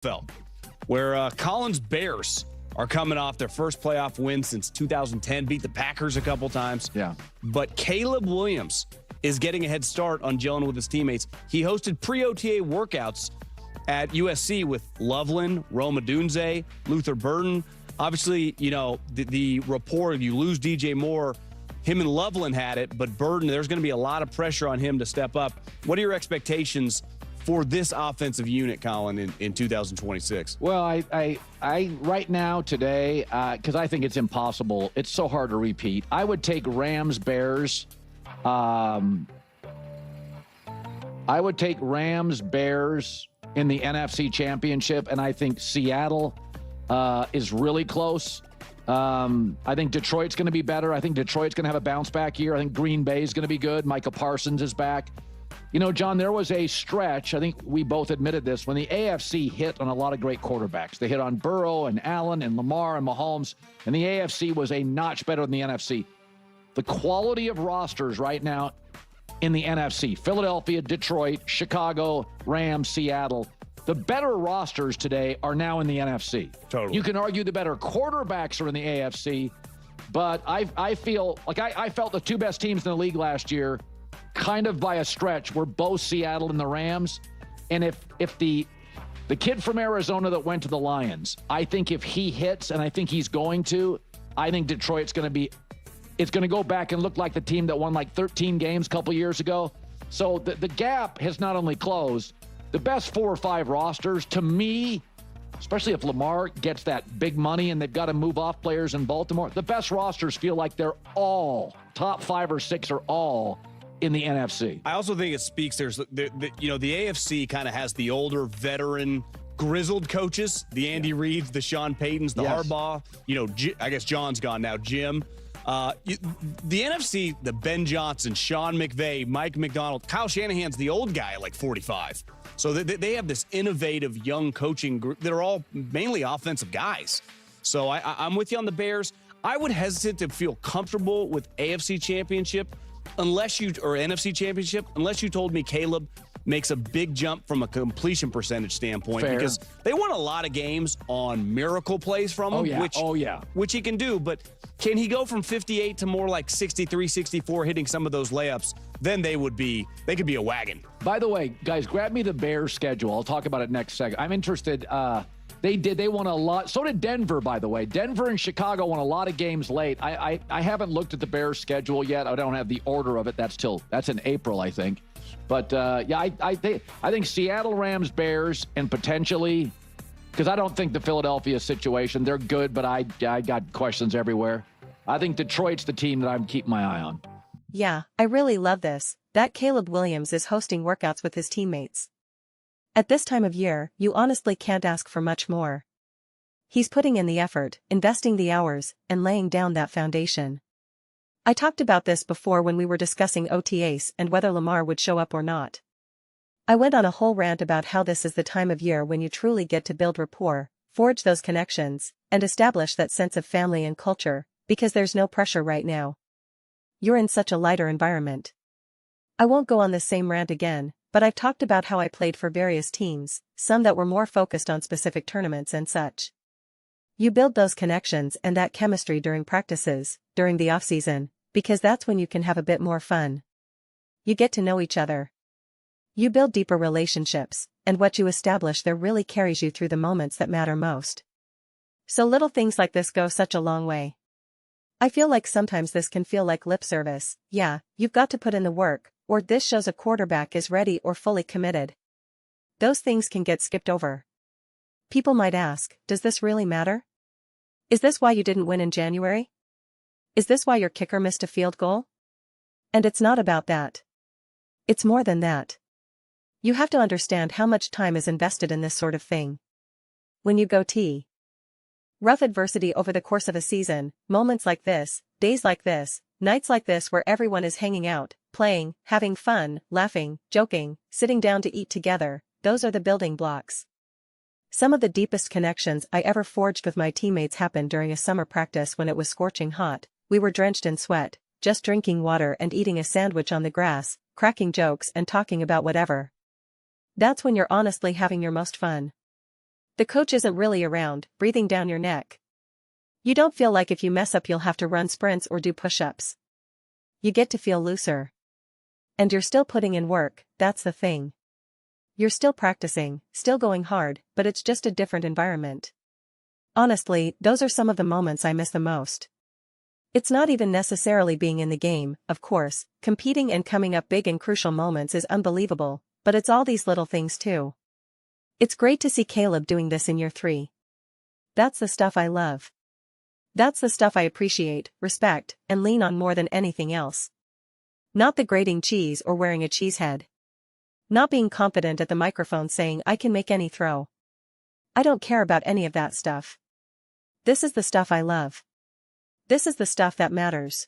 NFL, where Colin's Bears are coming off their first playoff win since 2010, beat the Packers a couple times. Yeah. But Caleb Williams is getting a head start on gelling with his teammates. He hosted pre-OTA workouts at USC with Loveland, Roma Dunze, Luther Burden. Obviously, you know, the rapport, you lose DJ Moore, him and Loveland had it, but Burden, there's going to be a lot of pressure on him to step up. What are your expectations for this offensive unit, Colin, in 2026? Well, I right now, today, because I think it's impossible. It's so hard to repeat. I would take Rams, Bears. I would take Rams, Bears in the NFC Championship, and I think Seattle is really close. I think Detroit's going to be better. I think Detroit's going to have a bounce-back year. I think Green Bay's going to be good. Micah Parsons is back. You know, John, there was a stretch, I think we both admitted this, when the AFC hit on a lot of great quarterbacks. They hit on Burrow and Allen and Lamar and Mahomes, and the AFC was a notch better than the NFC. The quality of rosters right now in the NFC, Philadelphia, Detroit, Chicago, Rams, Seattle, the better rosters today are now in the NFC. Totally. You can argue the better quarterbacks are in the AFC, but I feel like I felt the two best teams in the league last year kind of by a stretch were both Seattle and the Rams. And if the kid from Arizona that went to the Lions, I think if he hits, and I think he's going to, I think Detroit's going to be, it's going to go back and look like the team that won like 13 games a couple years ago. So the gap has not only closed, the best 4 or 5 rosters, to me, especially if Lamar gets that big money and they've got to move off players in Baltimore, the best rosters feel like they're all, top 5 or 6 are all in the NFC. I also think it speaks, the AFC kind of has the older, veteran, grizzled coaches, the Andy Reids, the Sean Paytons, the Harbaugh, I guess John's gone now, Jim. The NFC, the Ben Johnson, Sean McVay, Mike McDonald, Kyle Shanahan's the old guy at like 45. So they have this innovative young coaching group that are all mainly offensive guys. So I'm with you on the Bears. I would hesitate to feel comfortable with AFC Championship or NFC Championship unless you told me Caleb makes a big jump from a completion percentage standpoint. Fair. Because they won a lot of games on miracle plays from him, which he can do. But can he go from 58 to more like 63, 64, hitting some of those layups? Then they could be a wagon. By the way, guys, grab me the Bears schedule. I'll talk about it next segment. I'm interested. They won a lot. So did Denver, by the way. Denver and Chicago won a lot of games late. I haven't looked at the Bears schedule yet. I don't have the order of it. That's in April, I think. But I think Seattle, Rams, Bears, and potentially, because I don't think the Philadelphia situation, they're good, but I got questions everywhere. I think Detroit's the team that I'm keeping my eye on. Yeah, I really love this, that Caleb Williams is hosting workouts with his teammates. At this time of year, you honestly can't ask for much more. He's putting in the effort, investing the hours, and laying down that foundation. I talked about this before when we were discussing OTAs and whether Lamar would show up or not. I went on a whole rant about how this is the time of year when you truly get to build rapport, forge those connections, and establish that sense of family and culture, because there's no pressure right now. You're in such a lighter environment. I won't go on this same rant again, but I've talked about how I played for various teams, some that were more focused on specific tournaments and such. You build those connections and that chemistry during practices, during the off-season, because that's when you can have a bit more fun. You get to know each other. You build deeper relationships, and what you establish there really carries you through the moments that matter most. So little things like this go such a long way. I feel like sometimes this can feel like lip service. Yeah, you've got to put in the work, or this shows a quarterback is ready or fully committed. Those things can get skipped over. People might ask, does this really matter? Is this why you didn't win in January? Is this why your kicker missed a field goal? And it's not about that. It's more than that. You have to understand how much time is invested in this sort of thing. When you go rough adversity over the course of a season, moments like this, days like this, nights like this where everyone is hanging out, playing, having fun, laughing, joking, sitting down to eat together, those are the building blocks. Some of the deepest connections I ever forged with my teammates happened during a summer practice when it was scorching hot. We were drenched in sweat, just drinking water and eating a sandwich on the grass, cracking jokes and talking about whatever. That's when you're honestly having your most fun. The coach isn't really around, breathing down your neck. You don't feel like if you mess up you'll have to run sprints or do push-ups. You get to feel looser. And you're still putting in work, that's the thing. You're still practicing, still going hard, but it's just a different environment. Honestly, those are some of the moments I miss the most. It's not even necessarily being in the game, of course, competing and coming up big in crucial moments is unbelievable, but it's all these little things too. It's great to see Caleb doing this in year 3. That's the stuff I love. That's the stuff I appreciate, respect, and lean on more than anything else. Not the grating cheese or wearing a cheese head. Not being confident at the microphone saying I can make any throw. I don't care about any of that stuff. This is the stuff I love. This is the stuff that matters.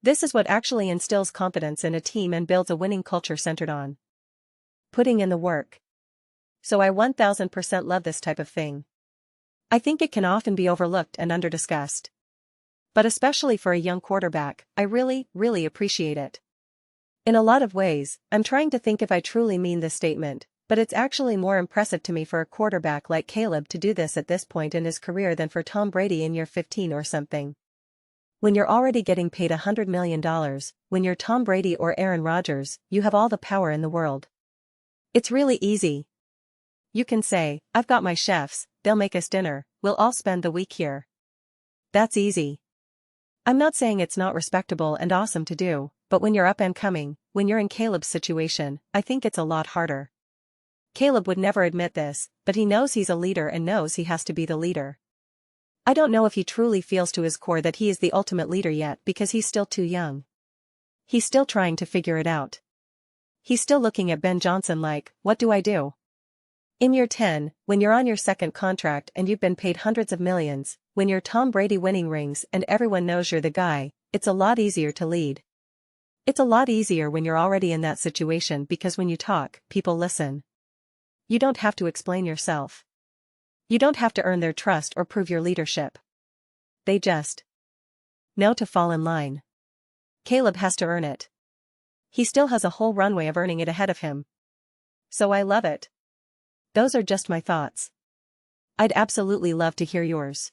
This is what actually instills confidence in a team and builds a winning culture centered on putting in the work. So I 1000% love this type of thing. I think it can often be overlooked and under-discussed. But especially for a young quarterback, I really, really appreciate it. In a lot of ways, I'm trying to think if I truly mean this statement, but it's actually more impressive to me for a quarterback like Caleb to do this at this point in his career than for Tom Brady in year 15 or something. When you're already getting paid $100 million, when you're Tom Brady or Aaron Rodgers, you have all the power in the world. It's really easy. You can say, I've got my chefs, they'll make us dinner, we'll all spend the week here. That's easy. I'm not saying it's not respectable and awesome to do, but when you're up and coming, when you're in Caleb's situation, I think it's a lot harder. Caleb would never admit this, but he knows he's a leader and knows he has to be the leader. I don't know if he truly feels to his core that he is the ultimate leader yet because he's still too young. He's still trying to figure it out. He's still looking at Ben Johnson like, what do I do? In year 10, when you're on your second contract and you've been paid hundreds of millions, when you're Tom Brady winning rings and everyone knows you're the guy, it's a lot easier to lead. It's a lot easier when you're already in that situation because when you talk, people listen. You don't have to explain yourself. You don't have to earn their trust or prove your leadership. They just know to fall in line. Caleb has to earn it. He still has a whole runway of earning it ahead of him. So I love it. Those are just my thoughts. I'd absolutely love to hear yours.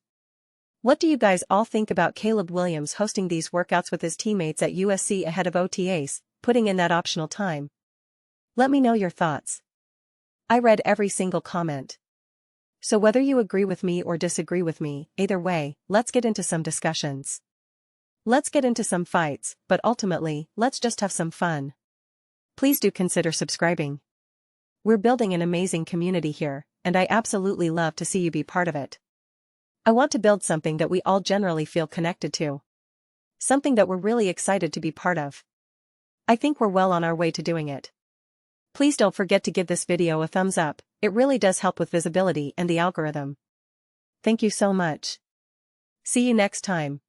What do you guys all think about Caleb Williams hosting these workouts with his teammates at USC ahead of OTAs, putting in that optional time? Let me know your thoughts. I read every single comment. So whether you agree with me or disagree with me, either way, let's get into some discussions. Let's get into some fights, but ultimately, let's just have some fun. Please do consider subscribing. We're building an amazing community here, and I absolutely love to see you be part of it. I want to build something that we all generally feel connected to. Something that we're really excited to be part of. I think we're well on our way to doing it. Please don't forget to give this video a thumbs up, it really does help with visibility and the algorithm. Thank you so much. See you next time.